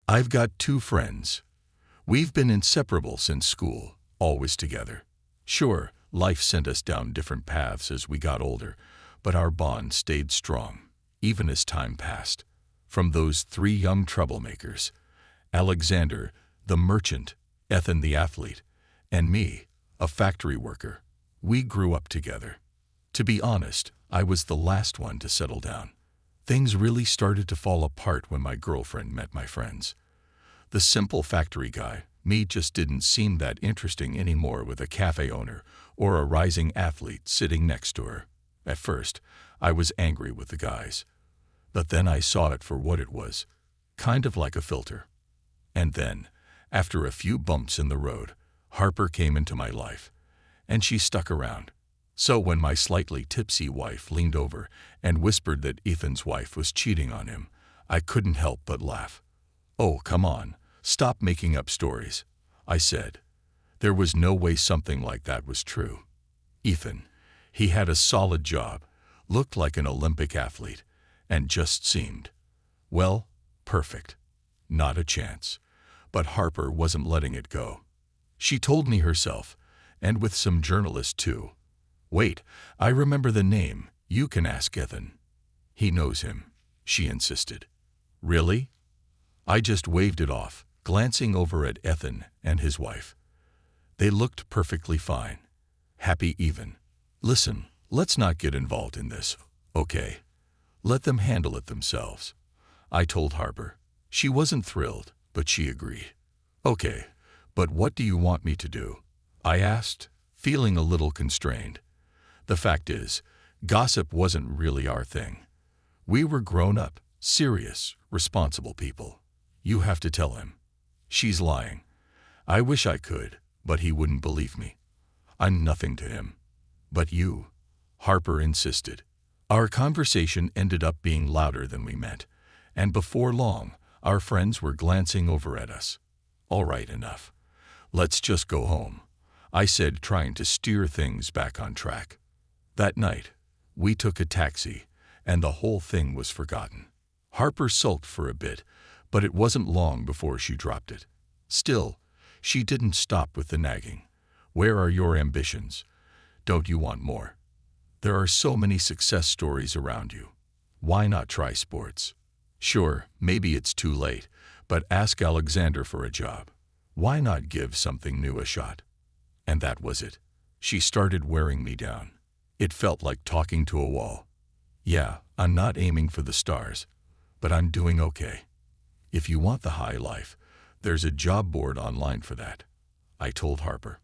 I've got two friends. We've been inseparable since school, always together. Sure, life sent us down different paths as we got older, but our bond stayed strong, even as time passed. From those three young troublemakers, Alexander, the merchant, Ethan the athlete, and me, a factory worker, we grew up together. To be honest, I was the last one to settle down. Things really started to fall apart when my girlfriend met my friends. The simple factory guy, me, just didn't seem that interesting anymore with a cafe owner or a rising athlete sitting next to her. At first, I was angry with the guys. But then I saw it for what it was, kind of like a filter. And then, after a few bumps in the road, Harper came into my life, and she stuck around. So when my slightly tipsy wife leaned over and whispered that Ethan's wife was cheating on him, I couldn't help but laugh. "Oh, come on, stop making up stories," I said. There was no way something like that was true. Ethan, he had a solid job, looked like an Olympic athlete, and just seemed, well, perfect. Not a chance. But Harper wasn't letting it go. She told me herself, and with some journalists too. "Wait, I remember the name. You can ask Ethan. He knows him," she insisted. "Really?" I just waved it off, glancing over at Ethan and his wife. They looked perfectly fine. Happy even. "Listen, let's not get involved in this, okay? Let them handle it themselves," I told Harper. She wasn't thrilled, but she agreed. "Okay, but what do you want me to do?" I asked, feeling a little constrained. The fact is, gossip wasn't really our thing. We were grown-up, serious, responsible people. "You have to tell him." "She's lying." I wish I could, but he wouldn't believe me. "I'm nothing to him." "But you," Harper insisted. Our conversation ended up being louder than we meant, and before long, our friends were glancing over at us. "All right, enough. Let's just go home," I said, trying to steer things back on track. That night, we took a taxi, and the whole thing was forgotten. Harper sulked for a bit, but it wasn't long before she dropped it. Still, she didn't stop with the nagging. "Where are your ambitions? Don't you want more? There are so many success stories around you. Why not try sports? Sure, maybe it's too late, but ask Alexander for a job. Why not give something new a shot?" And that was it. She started wearing me down. It felt like talking to a wall. "Yeah, I'm not aiming for the stars, but I'm doing okay. If you want the high life, there's a job board online for that," I told Harper.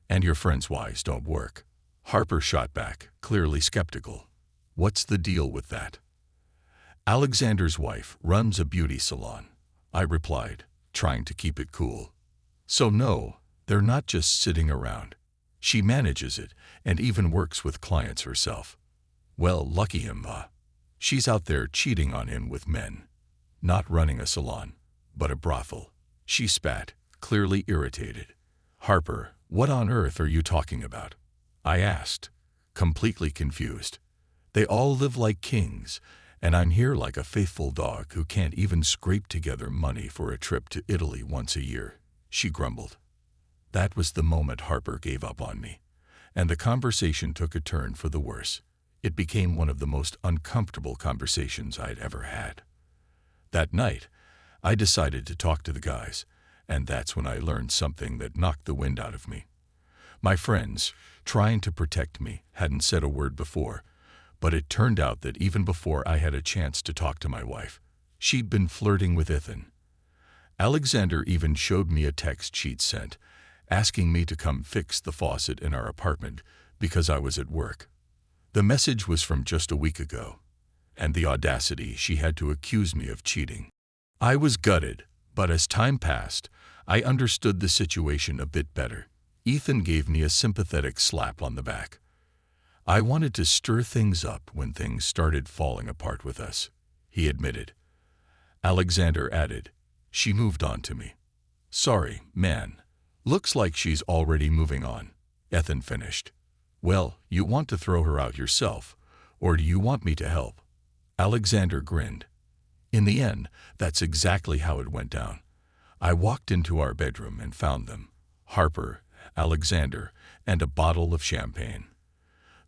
"And your friends' wives don't work?" Harper shot back, clearly skeptical. "What's the deal with that?" "Alexander's wife runs a beauty salon," I replied, trying to keep it cool. "So no, they're not just sitting around. She manages it and even works with clients herself." "Well, lucky him, She's out there cheating on him with men. Not running a salon, but a brothel." She spat, clearly irritated. "Harper, what on earth are you talking about?" I asked, completely confused. "They all live like kings, and I'm here like a faithful dog who can't even scrape together money for a trip to Italy once a year," she grumbled. That was the moment Harper gave up on me, and the conversation took a turn for the worse. It became one of the most uncomfortable conversations I'd ever had. That night, I decided to talk to the guys, and that's when I learned something that knocked the wind out of me. My friends, trying to protect me, hadn't said a word before, but it turned out that even before I had a chance to talk to my wife, she'd been flirting with Ethan. Alexander even showed me a text she'd sent, asking me to come fix the faucet in our apartment because I was at work. The message was from just a week ago, and the audacity she had to accuse me of cheating. I was gutted, but as time passed, I understood the situation a bit better. Ethan gave me a sympathetic slap on the back. "I wanted to stir things up when things started falling apart with us," he admitted. Alexander added, "She moved on to me." "Sorry, man. Looks like she's already moving on," Ethan finished. "Well, you want to throw her out yourself, or do you want me to help?" Alexander grinned. In the end, that's exactly how it went down. I walked into our bedroom and found them, Harper, Alexander, and a bottle of champagne.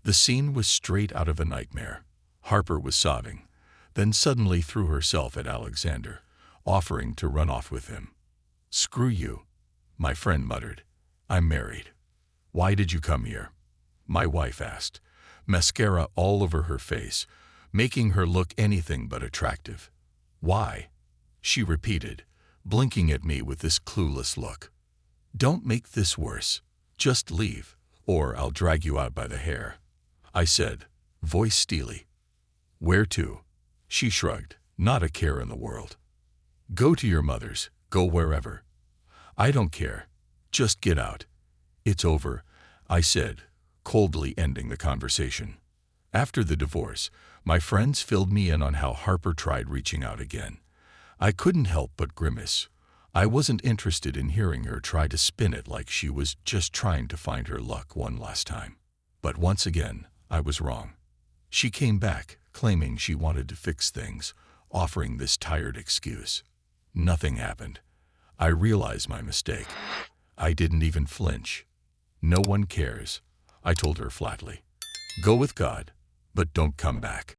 The scene was straight out of a nightmare. Harper was sobbing, then suddenly threw herself at Alexander, offering to run off with him. "Screw you," my friend muttered. "I'm married." "Why did you come here?" my wife asked, mascara all over her face, making her look anything but attractive. "Why?" she repeated, blinking at me with this clueless look. "Don't make this worse. Just leave, or I'll drag you out by the hair," I said, voice steely. "Where to?" she shrugged, not a care in the world. "Go to your mother's, go wherever." "I don't care. Just get out." "It's over," I said, coldly ending the conversation. After the divorce, my friends filled me in on how Harper tried reaching out again. I couldn't help but grimace. I wasn't interested in hearing her try to spin it like she was just trying to find her luck one last time. But once again, I was wrong. She came back, claiming she wanted to fix things, offering this tired excuse. Nothing happened. I realized my mistake. I didn't even flinch. "No one cares," I told her flatly. "Go with God, but don't come back."